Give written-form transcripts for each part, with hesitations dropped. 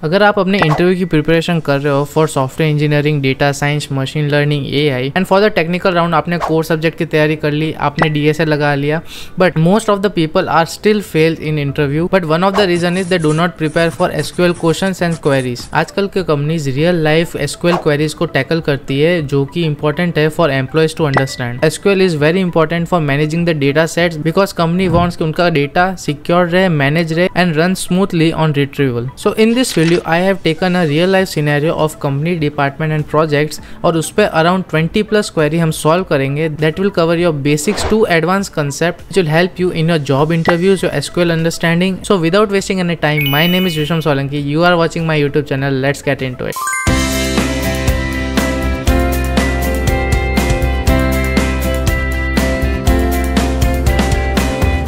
अगर आप अपने इंटरव्यू की प्रिपरेशन कर रहे हो for software engineering, data science, machine learning, AI and for the technical round आपने कोर सब्जेक्ट की तैयारी कर ली, आपने डीएसए लगा लिया, but most of the people are still fail in interview. But one of the reason is they do not prepare for SQL questions and queries. आजकल के companies real life SQL queries को tackle करती है जो कि important है for employees to understand. SQL is very important for managing the data sets because company wants कि उनका डेटा सिक्योर रहे, मैनेज रहे and run smoothly on retrieval. So in this video I have taken a real life scenario of company, department and projects और उस पे around 20 plus query हम solve करेंगे that will cover your basics to advanced concept which will help you in your job interviews, your SQL understanding. So without wasting any time, my name is Vishram Solanki. You are watching my YouTube channel. Let's get into it.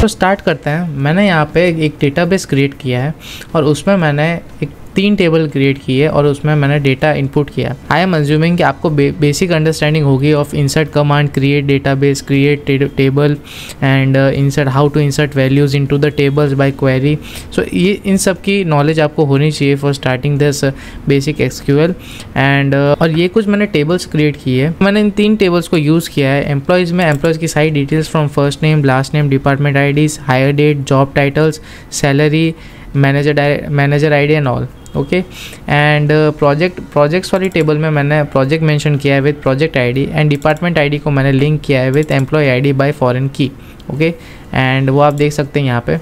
तो start करते हैं। मैंने यहाँ पे एक database create किया है और उसमें मैंने एक 3 टेबल क्रिएट की है और उसमें मैंने डेटा इनपुट किया। आई एम अज्यूमिंग कि आपको बेसिक अंडरस्टैंडिंग होगी of insert command, create database, create table and insert, how to insert values into the tables by query. So ये इन सब की नॉलेज आपको होनी चाहिए for starting this basic SQL and और ये कुछ मैंने टेबल्स क्रिएट की है। मैंने इन 3 टेबल्स को यूज़ किया है। एम्प्लॉयज़ में एम्प्लॉयज़ की सारी details from first name, last name, department IDs, hire date, job titles, salary, manager ID and all. Okay and projects वाली टेबल में मैंने प्रोजेक्ट मेंशन किया है with project ID and department ID को मैंने लिंक किया है with employee ID by foreign की। ओके एंड वो आप देख सकते हैं यहाँ पे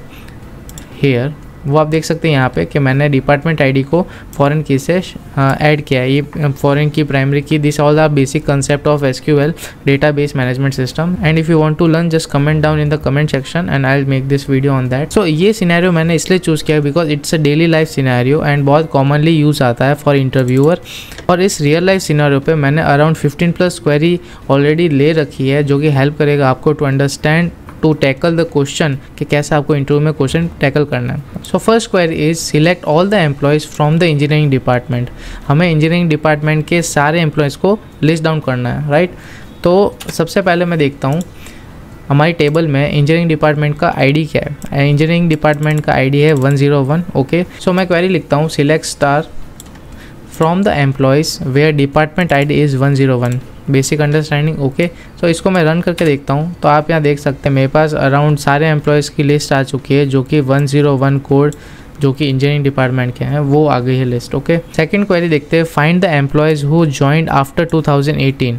वो आप देख सकते हैं यहाँ पे कि मैंने डिपार्टमेंट आईडी को फॉरेन की से ऐड किया है। ये foreign key, primary key, this all are basic concept of SQL database management system and if you want to learn just comment down in the comment section and I will make this video on that. So ये scenario मैंने इसलिए choose किया because it's a daily life scenario and बहुत commonly use आता है for interviewer. और इस real life scenario पे मैंने अराउंड 15 प्लस क्वेरी ऑलरेडी ले रखी है जो कि हेल्प करेगा आपको to understand, to tackle the question कि कैसे आपको इंटरव्यू में क्वेश्चन टैकल करना है। So first query is select all the employees from the engineering department. हमें इंजीनियरिंग डिपार्टमेंट के सारे एम्प्लॉयज़ को लिस्ट डाउन करना है, राइट। तो सबसे पहले मैं देखता हूँ हमारी टेबल में इंजीनियरिंग डिपार्टमेंट का आईडी क्या है। इंजीनियरिंग डिपार्टमेंट का आईडी है 101। ओके सो मैं क्वेरी लिखता हूँ select star from the employees where department ID is 101, basic understanding. Okay so इसको मैं रन करके देखता हूँ तो आप यहाँ देख सकते हैं मेरे पास अराउंड सारे एम्प्लॉयज़ की लिस्ट आ चुकी है जो कि 101 कोड जो कि इंजीनियरिंग डिपार्टमेंट के हैं वो आ गई है लिस्ट। ओके सेकंड क्वेरी देखते हैं find the employees who joined after 2018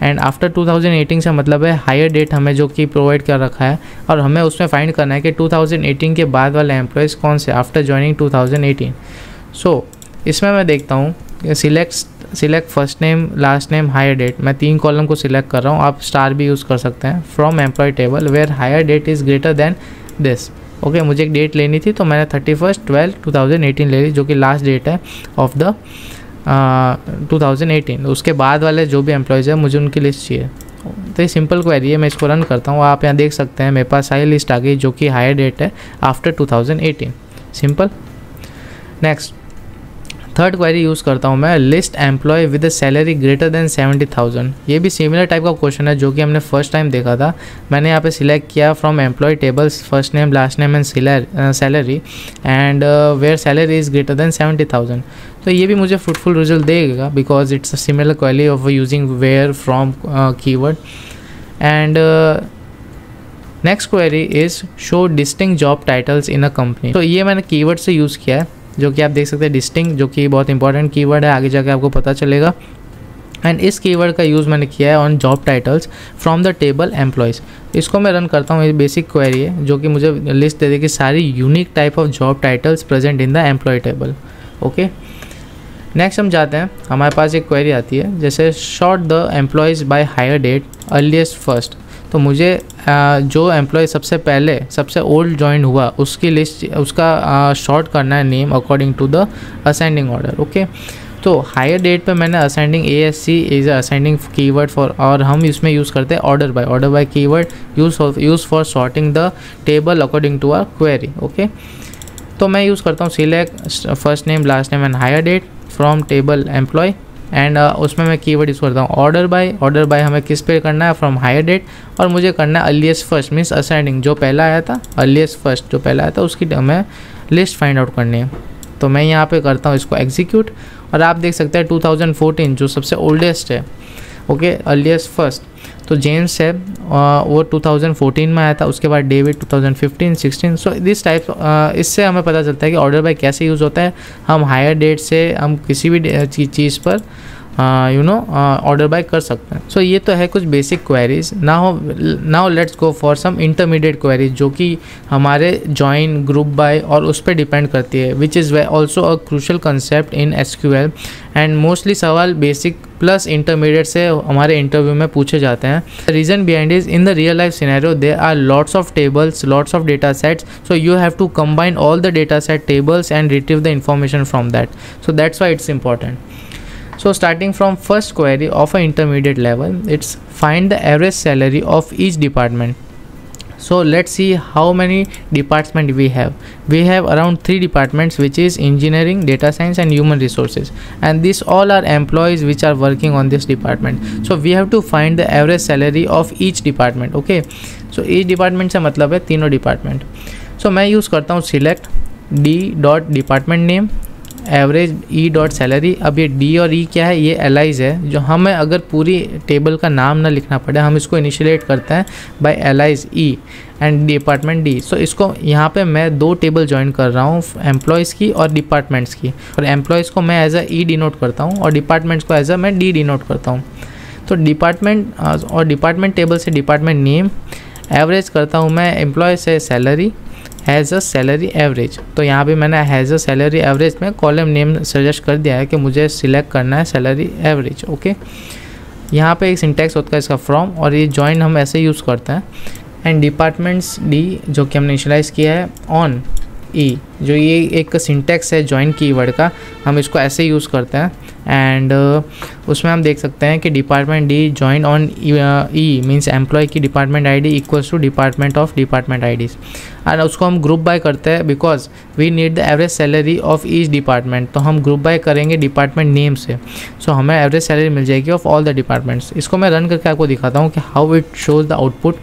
and after 2018 से मतलब है हायर डेट हमें जो कि प्रोवाइड कर रखा है और हमें उसमें फाइंड करना है कि 2018 के बाद वाले एम्प्लॉयज़ कौन से आफ्टर जॉइनिंग 2018। सो इसमें मैं देखता हूँ select first name, last name, hire date. मैं 3 कॉलम को सिलेक्ट कर रहा हूँ, आप स्टार भी यूज़ कर सकते हैं। From employee table where hire date is greater than this. Okay मुझे एक डेट लेनी थी तो मैंने 31/12/2018 ले ली जो कि लास्ट डेट है ऑफ द 2018। उसके बाद वाले जो भी एम्प्लॉयज़ है मुझे उनकी लिस्ट चाहिए। तो ये सिंपल क्वेरी है, मैं इसको रन करता हूँ। आप यहाँ देख सकते हैं मेरे पास सारी लिस्ट आ गई जो कि हायर डेट है after 2018। Simple. Next third query use करता हूँ मैं list employee with a salary greater than 70,000। ये भी सिमिलर टाइप का क्वेश्चन है जो कि हमने फर्स्ट टाइम देखा था। मैंने यहाँ पे सिलेक्ट किया from employee tables first name, last name and salary and where salary is greater than 70,000। तो ये भी मुझे फ्रूटफुल रिजल्ट देगा because it's a similar query of using where from keyword and next query is show distinct job titles in a company. तो ये मैंने keyword से use किया है जो कि आप देख सकते हैं डिस्टिंक्ट, जो कि बहुत इंपॉर्टेंट कीवर्ड है, आगे जाके आपको पता चलेगा। एंड इस कीवर्ड का यूज़ मैंने किया है on job titles from the table employees. इसको मैं रन करता हूँ। ये बेसिक क्वेरी है जो कि मुझे लिस्ट दे देगी सारी unique type of job titles present in the employee table. Okay next हम जाते हैं, हमारे पास एक क्वेरी आती है जैसे sort the employees by hire date earliest first. तो मुझे जो एम्प्लॉय सबसे पहले सबसे ओल्ड ज्वाइन हुआ उसकी लिस्ट, उसका शॉर्ट करना है name according to the ascending order. Okay तो हायर डेट पे मैंने ascending ASC is ascending keyword for, और हम इसमें यूज़ करते हैं order by keyword use for sorting the table according to our query. Okay तो मैं यूज़ करता हूँ select first name, last name and hire date from table employee and उसमें मैं कीवर्ड यूज़ करता हूँ ऑर्डर बाय हमें किस पे करना है फ्रॉम हायर डेट, और मुझे करना है अर्लीस्ट फर्स्ट मीन्स असेंडिंग जो पहला आया था, अर्लीस्ट फर्स्ट जो पहला आया था उसकी हमें लिस्ट फाइंड आउट करनी है। तो मैं यहाँ पे करता हूँ इसको एग्जीक्यूट, और आप देख सकते हैं 2014 जो सबसे ओल्डेस्ट है, ओके, अर्लीस्ट फर्स्ट तो जेम्स है, वो 2014 में आया था, उसके बाद डेविड 2015, 16। सो दिस टाइप, इससे हमें पता चलता है कि ऑर्डर बाय कैसे यूज़ होता है। हम हायर डेट से हम किसी भी चीज़ पर ऑर्डर बाय कर सकते हैं। सो ये तो है कुछ basic queries. Now let's go for some intermediate queries जो कि हमारे जॉइन, ग्रुप बाय और उस पर डिपेंड करती है, which is also a crucial concept in SQL and mostly सवाल बेसिक प्लस इंटरमीडिएट से हमारे इंटरव्यू में पूछे जाते हैं। Reason behind is in the real life scenario there are lots of tables, lots of data sets, so you have to combine all the data set tables and retrieve the information from that. So that's why it's important. So starting from first query of an intermediate level, it's find the average salary of each department. So let's see how many departments we have. We have around 3 departments, which is engineering, data science and human resources, and these all are employees which are working on this department. So we have to find the average salary of each department. Okay, so each department से मतलब है तीनों department. So मैं use करता हूँ select d dot department name average E dot salary. अब ये D और ई क्या है, ये एलाइज है, जो हमें अगर पूरी टेबल का नाम ना लिखना पड़े, हम इसको इनिशिएट करते हैं by alias E and department D. So इसको यहाँ पे मैं 2 टेबल ज्वाइन कर रहा हूँ, एम्प्लॉयज़ की और डिपार्टमेंट्स की, और एम्प्लॉयज़ को मैं एज अ ई डिनोट करता हूँ और डिपार्टमेंट्स को एज अ मैं डी डिनोट करता हूँ। तो डिपार्टमेंट और डिपार्टमेंट टेबल से डिपार्टमेंट नेम, एवरेज करता हूँ मैं एम्प्लॉय से salary, has a salary average. तो यहाँ पे मैंने हैज़ अ सैलरी एवरेज में कॉलम नेम सजेस्ट कर दिया है कि मुझे सिलेक्ट करना है सैलरी एवरेज। ओके, यहाँ पे एक सिंटैक्स होता है इसका फ्रॉम, और ये जॉइन हम ऐसे यूज़ करते हैं। एंड डिपार्टमेंट्स डी जो कि हमने इनिशियलाइज़ किया है ऑन ई, जो ये एक सिंटैक्स है जॉइन कीवर्ड का, हम इसको ऐसे यूज़ करते हैं। एंड उसमें हम देख सकते हैं कि department D join on E means employee की department ID equals to department of department IDs, और उसको हम ग्रुप बाय करते हैं because we need the average salary of each department. तो हम ग्रुप बाय करेंगे डिपार्टमेंट नेम से, सो हमें एवरेज सैलरी मिल जाएगी ऑफ ऑल द डिपार्टमेंट्स। इसको मैं रन करके आपको दिखाता हूँ कि how it shows the output.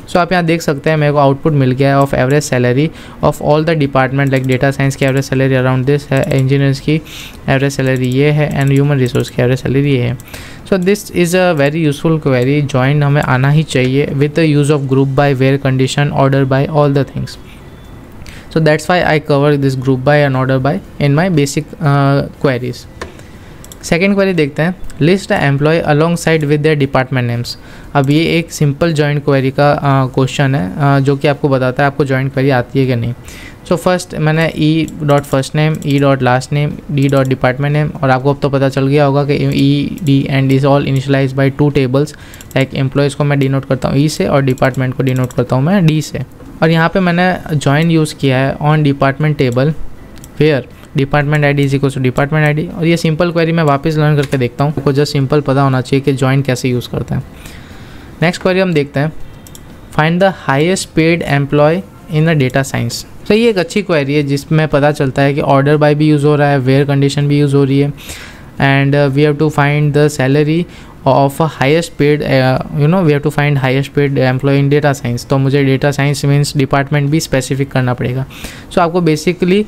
So आप यहाँ देख सकते हैं मेरे को आउटपुट मिल गया है of average salary of all the department, like data science की एवरेज सैलरी अराउंड दिस है, इंजीनियर्स की एवरेज सैलरी ये है, एंड ह्यूमन रिसोर्स की एवरेज सैलरी ये है। So this is a very useful query. Join हमें आना ही चाहिए with the use of group by, where condition, order by, all the things. So that's why I cover this group by and order by in my basic queries. Second query देखते हैं, list the employee along with their department names. अब ये एक simple joint query का question है जो कि आपको बताता है आपको जॉइंट क्वेरी आती है कि नहीं। सो फर्स्ट मैंने E dot first name, E dot last name, D dot department name, और आपको अब तो पता चल गया होगा कि E D and is all initialize by 2 tables, like employees को मैं डिनोट करता हूँ ई से और डिपार्टमेंट को डिनोट करता हूँ मैं डी से। और यहाँ पे मैंने जॉइन यूज़ किया है on department table where department ID is equal to department ID. और ये सिंपल क्वेरी मैं वापस लर्न करके देखता हूँ, आपको जस्ट सिंपल पता होना चाहिए कि जॉइन कैसे यूज़ करते हैं। नेक्स्ट क्वेरी हम देखते हैं, find the highest paid employee in the data science. तो ये एक अच्छी क्वेरी है जिसमें पता चलता है कि ऑर्डर बाय भी यूज़ हो रहा है, वेयर कंडीशन भी यूज़ हो रही है, and we have to find the salary of highest paid, we have to find highest paid employee in data science. तो मुझे डेटा साइंस मीन्स डिपार्टमेंट भी स्पेसिफिक करना पड़ेगा। सो आपको basically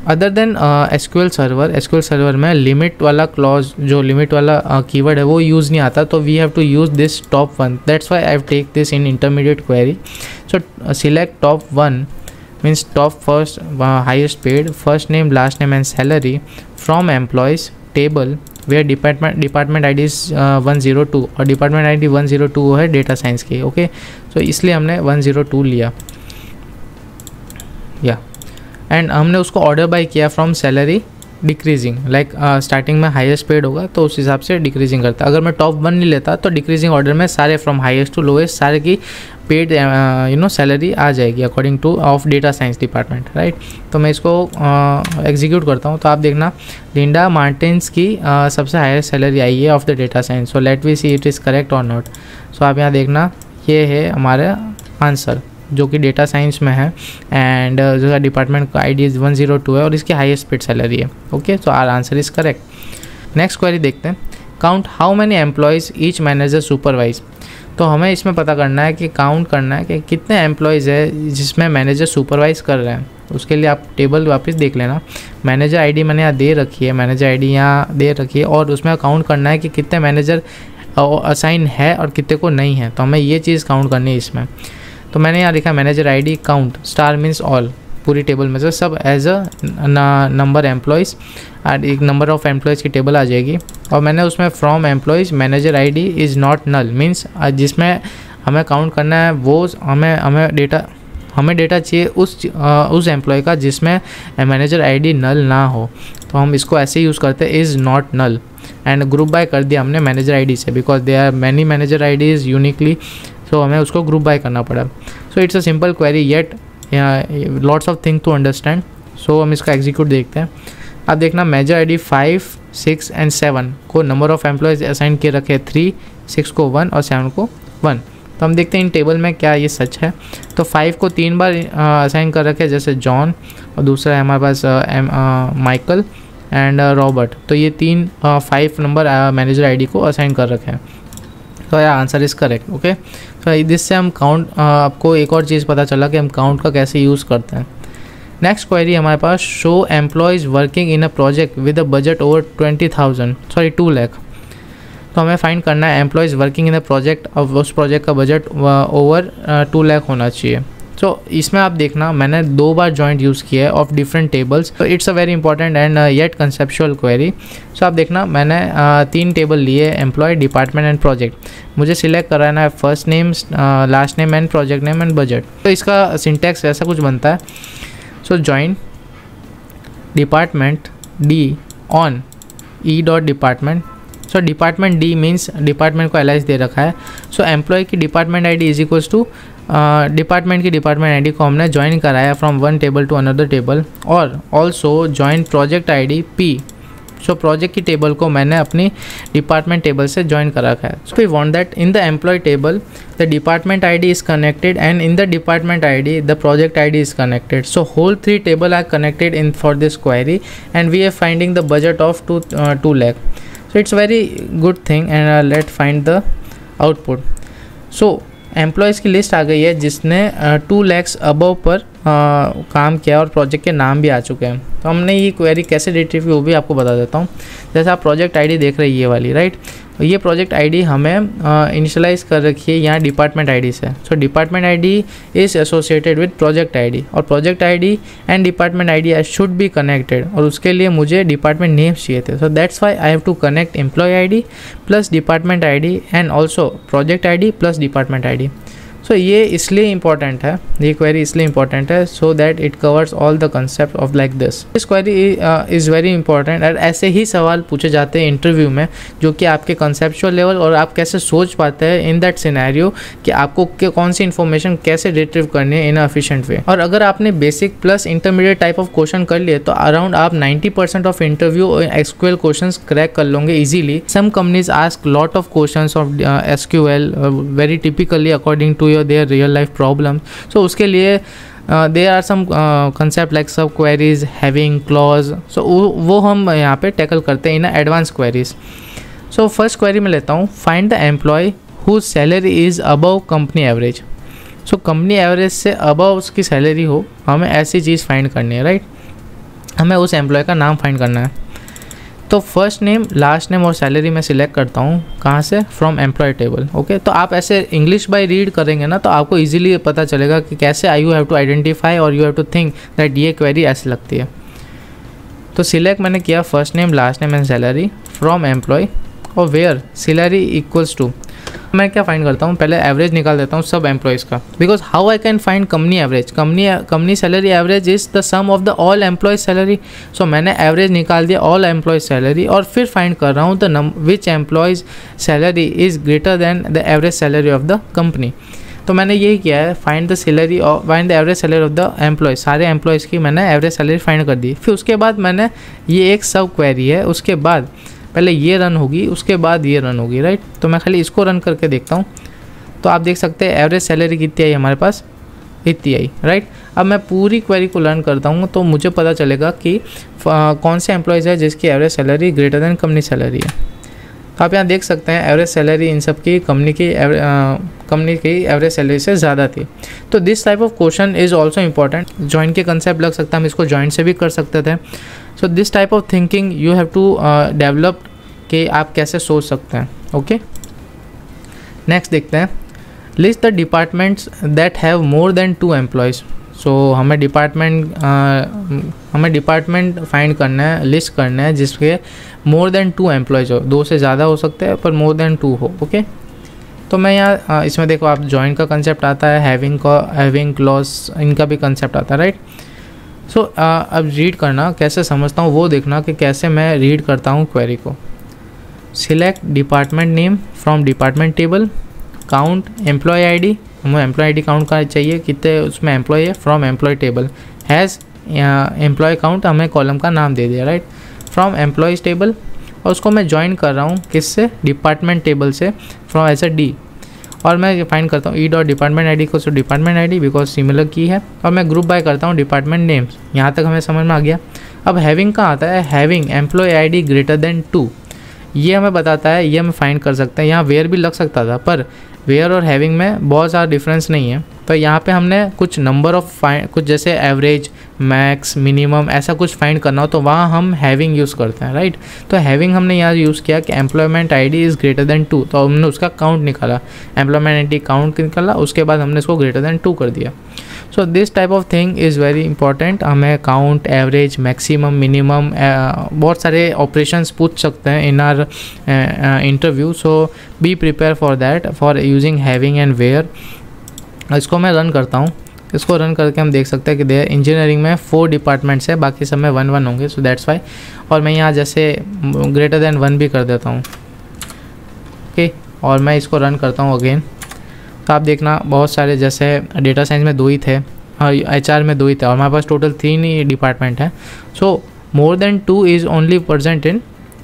other than SQL server में limit वाला clause, जो limit वाला कीवर्ड है वो यूज़ नहीं आता, तो we have to use this top 1, that's why I have take this in intermediate query. So select top 1 means top first highest paid, first name, last name and salary from employees table where department ID is 102 और department ID 102 है data science की। Okay, सो इसलिए हमने 102 लिया या and हमने उसको order by किया from salary decreasing, like starting में हाईएस्ट पेड होगा तो उस हिसाब से डिक्रीजिंग करता। अगर मैं टॉप 1 नहीं लेता तो डिक्रीजिंग ऑर्डर में सारे फ्रॉम हाईएस्ट टू लोएस्ट सारे की पेड सैलरी आ जाएगी according two of data science department, right. तो मैं इसको एग्जीक्यूट करता हूँ, तो आप देखना लिंडा मार्टिन्स की सबसे हाईएस्ट सैलरी आई है of the data science. So let we see it is correct और नॉट। सो आप यहाँ देखना ये है हमारा आंसर जो कि डेटा साइंस में है, एंड जो डिपार्टमेंट का आईडी 102 है और इसकी हाईएस्ट पेड सैलरी है। Okay, so our answer is correct. Next query देखते हैं, count how many employees each manager supervise. तो हमें इसमें पता करना है कि काउंट करना है कि कितने एम्प्लॉयज़ है जिसमें मैनेजर सुपरवाइज कर रहे हैं। उसके लिए आप टेबल वापस देख लेना। मैनेजर आईडी मैंने यहाँ दे रखी है, मैनेजर आईडी यहाँ दे रखी है, और उसमें काउंट करना है कि कितने मैनेजर असाइन है और कितने को नहीं है, तो हमें ये चीज़ काउंट करनी है इसमें। तो मैंने यहाँ लिखा manager ID count star means all, पूरी टेबल में से सब एज अ नंबर एम्प्लॉयज़, और एक नंबर ऑफ़ एम्प्लॉयज़ की टेबल आ जाएगी। और मैंने उसमें from employees manager ID is not null, means जिसमें हमें काउंट करना है वो हमें डेटा चाहिए उस एम्प्लॉय का जिसमें मैनेजर आईडी नल ना हो, तो हम इसको ऐसे यूज़ करते हैं is not null, and group by कर दिया हमने मैनेजर आईडी से, because they are many manager IDs uniquely, so हमें उसको ग्रुप बाय करना पड़ा। So it's a simple query yet lots of thing to understand. So हम इसका एग्जीक्यूट देखते हैं। अब देखना मैनेजर आईडी 5, 6 एंड 7 को नंबर ऑफ़ एम्प्लॉयज़ असाइन के रखे 3, 6 को 1 और 7 को 1। तो हम देखते हैं इन टेबल में क्या ये सच है। तो 5 को 3 बार असाइन कर रखे, जैसे जॉन, और दूसरा है हमारे पास माइकल एंड रॉबर्ट, तो ये 5 नंबर मैनेजर आईडी को असाइन कर रखे हैं। तो यार आंसर इज़ करेक्ट। ओके, तो इससे हम काउंट, आपको एक और चीज़ पता चला कि हम काउंट का कैसे यूज़ करते हैं। नेक्स्ट क्वेरी हमारे पास, show employees working in a project with a budget over 2 lakh. तो हमें फाइंड करना है employees working in a project, और उस प्रोजेक्ट का बजट ओवर 2 लाख होना चाहिए। तो इसमें आप देखना मैंने 2 बार जॉइंट यूज़ किया है ऑफ डिफरेंट टेबल्स, तो it's a very important and yet conceptual query. So आप देखना मैंने 3 टेबल लिए, एम्प्लॉय, डिपार्टमेंट एंड प्रोजेक्ट। मुझे सिलेक्ट कराना है first name, last name and project name and budget. तो इसका सिंटैक्स ऐसा कुछ बनता है। So join department D on E dot department. So department D means department को एलाइज दे रखा है। सो एम्प्लॉय की department ID is equals to department की डिपार्टमेंट आईडी को हमने ज्वाइन कराया from one table to another table, और also join project ID P. So project की टेबल को मैंने अपनी डिपार्टमेंट टेबल से ज्वाइन करा रखा है। So we want that in the employee table the department ID is connected and in the department ID the project ID is connected. So whole 3 table are connected in for this query and we are finding the budget of 2 lakh. So it's very good thing and let's find the output. So employees की list आ गई है जिसने 2 lakhs above पर काम किया और project के नाम भी आ चुके हैं। तो हमने ये क्वेरी कैसे रिट्रीव की वो भी आपको बता देता हूँ। जैसे आप प्रोजेक्ट आईडी देख रहे हैं ये वाली, राइट, ये प्रोजेक्ट आईडी हमें इनिशियलाइज कर रखी है यहाँ डिपार्टमेंट आईडी से। So department ID is associated with project ID, और project ID and department ID should be connected, और उसके लिए मुझे डिपार्टमेंट नेम्स चाहिए थे। So that's why I have to connect employee ID plus department ID and also project ID plus department ID. So ये इसलिए important है, ये क्वेरी इसलिए इंपॉर्टेंट है so that it covers all the concept of like this query is very important. और ऐसे ही सवाल पूछे जाते हैं इंटरव्यू में जो कि आपके कंसेप्चुअल लेवल और आप कैसे सोच पाते हैं इन दैट सिनेरियो कि आपको कौन सी इन्फॉर्मेशन कैसे रिट्रीव करनी है इन एफिशिएंट वे। और अगर आपने basic plus intermediate type of question कर लिए तो अराउंड आप 90% of interview SQL questions crack कर लोगे easily. Some companies ask lot of questions of SQL very typically according to their real life problems. So उसके लिए there are some concept like sub queries, having clause. So वो हम यहाँ पे tackle करते हैं in advance queries. So first query में लेता हूँ, find the employee whose salary is above company average. So company average से above उसकी सैलरी हो, हमें ऐसी चीज़ फाइंड करनी है, राइट। हमें उस एम्प्लॉय का नाम फाइंड करना है। तो फर्स्ट नेम, लास्ट नेम और सैलरी मैं सिलेक्ट करता हूँ, कहाँ से, फ्रॉम एम्प्लॉय टेबल। ओके, तो आप ऐसे इंग्लिश बाय रीड करेंगे ना तो आपको इजीली पता चलेगा कि कैसे यू हैव टू आइडेंटिफाई और you have to think that ये क्वेरी ऐसे लगती है। तो सिलेक्ट मैंने किया first name, last name and salary from employee, और वेयर सैलरी इक्वल्स टू, मैं क्या फाइंड करता हूँ, पहले एवरेज निकाल देता हूँ सब एम्प्लॉयज़ का, because how I can find company average, company salary average is the sum of the all employees salary. So मैंने एवरेज निकाल दिया ऑल एम्प्लॉयज सैलरी, और फिर फाइंड कर रहा हूँ the which employees salary is greater than the average salary of the company. तो मैंने यही किया है, फाइंड द सैलरी और find the average salary of the employees, सारे एम्प्लॉयज़ की मैंने एवरेज सैलरी फाइंड कर दी। फिर उसके बाद मैंने ये एक सब क्वेरी है, उसके बाद पहले ये रन होगी उसके बाद ये रन होगी, राइट। तो मैं खाली इसको रन करके देखता हूँ, तो आप देख सकते हैं एवरेज सैलरी कितनी आई हमारे पास, इतनी आई, राइट। अब मैं पूरी क्वेरी को लर्न करता हूँ तो मुझे पता चलेगा कि कौन से एम्प्लॉयज़ है जिसकी average salary greater than company salary है। तो आप यहाँ देख सकते हैं एवरेज सैलरी इन सब की कंपनी की एवरेज सैलरी से ज़्यादा थी। तो this type of question is also important. Joint के कंसेप्ट लग सकता है, हम इसको जॉइंट से भी कर सकते थे। So this type of thinking you have to develop कि आप कैसे सोच सकते हैं। ओके, नेक्स्ट देखते हैं, list the departments that have more than 2 employees. So हमें डिपार्टमेंट फाइंड करना है, लिस्ट करना है जिसके मोर देन 2 एम्प्लॉयज़ हो, 2 से ज़्यादा हो सकते हैं पर मोर देन 2 हो। ओके, तो मैं यहाँ इसमें देखो आप जॉइंट का कंसेप्ट आता है, हैविंग क्लॉज इनका भी कंसेप्ट आता है, राइट। सो अब रीड करना कैसे समझता हूँ वो देखना कि कैसे मैं रीड करता हूँ क्वेरी को। Select department name from department table, count employee ID, हमें एम्प्लॉय आईडी काउंट करना चाहिए कितने उसमें एम्प्लॉय है, from employee table, has employee count हमें कॉलम का नाम दे दिया, राइट, फ्रॉम एम्प्लॉयज़ टेबल, और उसको मैं ज्वाइन कर रहा हूँ किससे, डिपार्टमेंट टेबल से, फ्रॉम एज ए डी, और मैं फाइंड करता हूँ E dot department I D को, so department I D because similar की है, और मैं ग्रुप बाय करता हूँ डिपार्टमेंट नेम्स। यहाँ तक हमें समझ में आ गया। अब हैविंग का आता है, having employee I D greater than 2, ये हमें बताता है, ये हम फाइंड कर सकते हैं। यहाँ वेयर भी लग सकता था पर वेयर और हैविंग में बहुत ज़्यादा डिफरेंस नहीं है, तो यहाँ पे हमने कुछ नंबर ऑफ कुछ जैसे एवरेज, मैक्स, मिनिमम ऐसा कुछ फाइंड करना हो तो वहाँ हम हैविंग यूज़ करते हैं, राइट। तो हैविंग हमने यहाँ यूज़ किया कि employment ID is greater than 2, तो हमने उसका काउंट निकाला, एम्प्लॉयमेंट आईडी काउंट निकाला, उसके बाद हमने इसको ग्रेटर देन 2 कर दिया। So this type of thing is very important. हमें काउंट, एवरेज, मैक्सिमम, मिनिमम बहुत सारे ऑपरेशंस पूछ सकते हैं in our interview, so be prepare for that for using having and where. इसको मैं रन करता हूँ, इसको रन करके हम देख सकते हैं कि देयर इंजीनियरिंग में 4 डिपार्टमेंट्स है, बाकी सब में 1 होंगे, सो दैट्स वाई। और मैं यहाँ जैसे ग्रेटर देन 1 भी कर देता हूँ, ओके, और मैं इसको रन करता हूँ अगेन। तो आप देखना बहुत सारे जैसे डेटा साइंस में 2 ही थे और HR में 2 ही थे, और हमारे पास टोटल 3 ही डिपार्टमेंट है। So more than 2 is only present in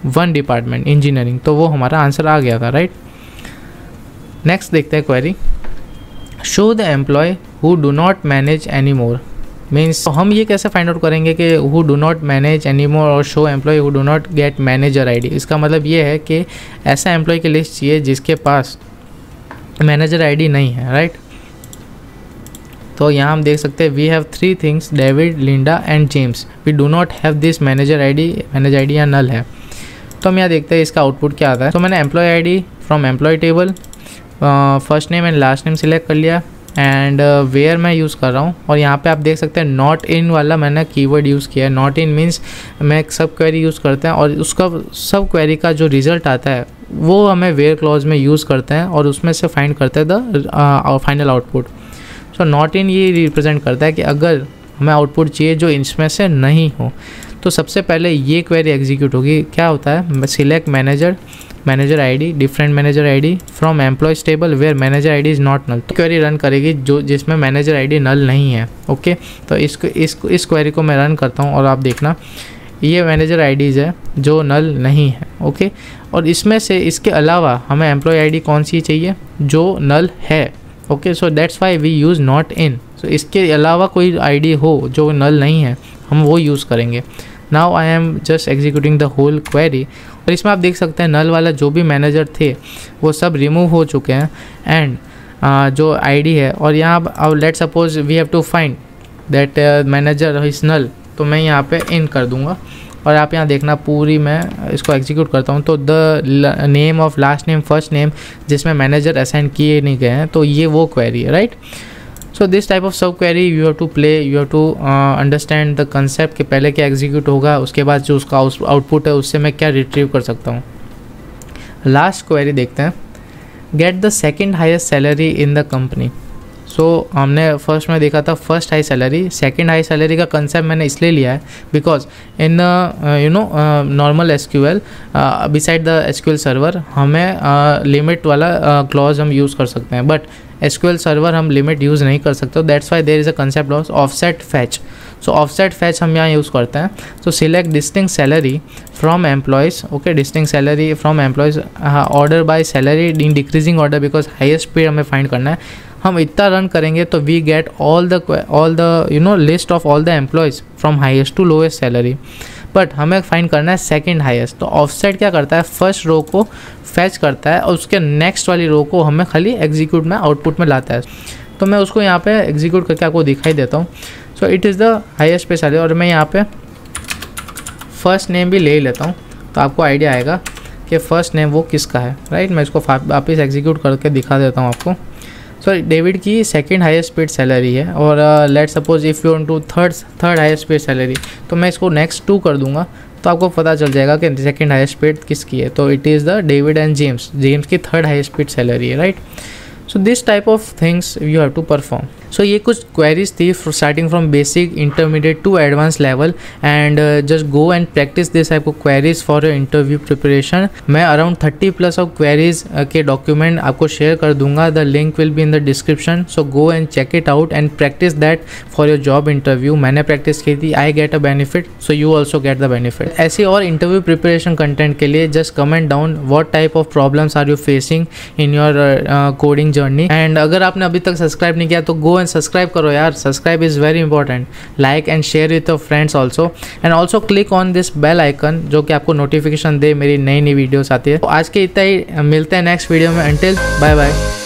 1 department engineering, तो वो हमारा आंसर आ गया था, राइट। नेक्स्ट देखते हैं query, show the employee who do not manage any more. Means तो हम ये कैसे फाइंड आउट करेंगे कि who do not manage any more और show employee who do not get manager ID. इसका मतलब ये है कि ऐसा एम्प्लॉय की लिस्ट चाहिए जिसके पास मैनेजर आईडी नहीं है, राइट। तो यहाँ हम देख सकते हैं we have 3 things, David, Linda and James, we do not have this manager ID यहाँ नल है। तो हम यहाँ देखते हैं इसका आउटपुट क्या आता है। तो मैंने employee ID from employee table, first name and last name select कर लिया, एंड वेयर मैं यूज़ कर रहा हूँ, और यहाँ पे आप देख सकते हैं नॉट इन वाला मैंने कीवर्ड यूज़ किया है। नॉट इन मीन्स मैं एक सब क्वेरी यूज़ करते हैं और उसका सब क्वेरी का जो रिज़ल्ट आता है वो हमें वेयर क्लॉज में यूज़ करते हैं और उसमें से फाइंड करते हैं the final output. So not in ये रिप्रेजेंट करता है कि अगर हमें आउटपुट चाहिए जो इसमें से नहीं हो तो सबसे पहले ये क्वेरी एग्जीक्यूट होगी। क्या होता है, select manager ID, different manager ID from employees table where manager ID is not null. तो क्वेरी रन करेगी जो जिसमें मैनेजर आईडी नल नहीं है, ओके। तो इस क्वेरी को मैं रन करता हूँ और आप देखना ये मैनेजर आईडीज़ है जो नल नहीं है, ओके। और इसमें से इसके अलावा हमें एम्प्लॉय आईडी कौन सी चाहिए जो नल है, okay. So that's why we use not in. So इसके अलावा कोई आईडी हो जो नल नहीं है हम वो यूज़ करेंगे। Now I am just executing the whole query, और इसमें आप देख सकते हैं नल वाला जो भी मैनेजर थे वो सब रिमूव हो चुके हैं, एंड जो आईडी है, और यहाँ अब let suppose we have to find that manager is null, तो मैं यहाँ पे इन कर दूँगा। और आप यहाँ देखना पूरी मैं इसको एग्जीक्यूट करता हूँ तो the name of last name first name जिसमें मैनेजर असाइन किए नहीं गए हैं, तो ये वो क्वेरी है, right. So this type of sub query you have to play, you have to understand the concept कि पहले क्या एग्जीक्यूट होगा, उसके बाद जो उसका आउटपुट है उससे मैं क्या रिट्रीव कर सकता हूँ। लास्ट क्वेरी देखते हैं, get the second highest salary in the company. So हमने फर्स्ट में देखा था first high salary, second high salary का कंसेप्ट मैंने इसलिए लिया है because in normal SQL beside the SQL server हमें लिमिट वाला क्लॉज हम यूज़ कर सकते हैं, बट एसक्यूएल सर्वर हम लिमिट यूज़ नहीं कर सकते। That's why there is a concept of offset fetch. So offset fetch हम यहाँ यूज़ करते हैं। सो select distinct salary from employees, okay, distinct salary from employees, order by salary in decreasing order because highest पे हमें find करना है। हम इतना रन करेंगे तो we get all the list of all the employees from highest to lowest salary, but हमें find करना है सेकंड हाईएस्ट। तो ऑफसेट क्या करता है, फर्स्ट रो को फैच करता है और उसके नेक्स्ट वाली रो को हमें खाली एग्जीक्यूट में आउटपुट में लाता है। तो मैं उसको यहाँ पे एग्जीक्यूट करके आपको दिखाई देता हूँ। So it is the highest पे सैलरी, और मैं यहाँ पे फर्स्ट नेम भी ले ही लेता हूँ तो आपको आइडिया आएगा कि फ़र्स्ट नेम वो किसका है, राइट। मैं इसको वापस एग्जीक्यूट करके दिखा देता हूँ आपको। सो डेविड की सेकंड हाईएस्ट पेड सैलरी है, और let suppose if you want to third highest paid salary, तो मैं इसको नेक्स्ट 2 कर दूंगा तो आपको पता चल जाएगा कि सेकंड हाईएस्ट पेड किसकी है। तो it is the David and James की थर्ड हाईएस्ट पेड सैलरी है, right. So this type of things you have to perform. So ये कुछ क्वेरीज थी starting from basic, intermediate to advance level, and just go and practice this type of queries for your interview preparation. मैं around 30+ of queries के document आपको share कर दूंगा, the link will be in the description. So go and check it out and practice that for your job interview. मैंने practice की थी, I get a benefit, so you also get the benefit. ऐसे और interview preparation content के लिए just comment down what type of problems are you facing in your coding journey. And अगर आपने अभी तक सब्सक्राइब नहीं किया तो गो एंड सब्सक्राइब करो यार, subscribe is very important. Like and share with your friends also, and also click on this bell icon जो कि आपको नोटिफिकेशन दे मेरी नई वीडियोस आती है। तो आज के इतना ही, मिलते हैं नेक्स्ट वीडियो में। Until bye bye.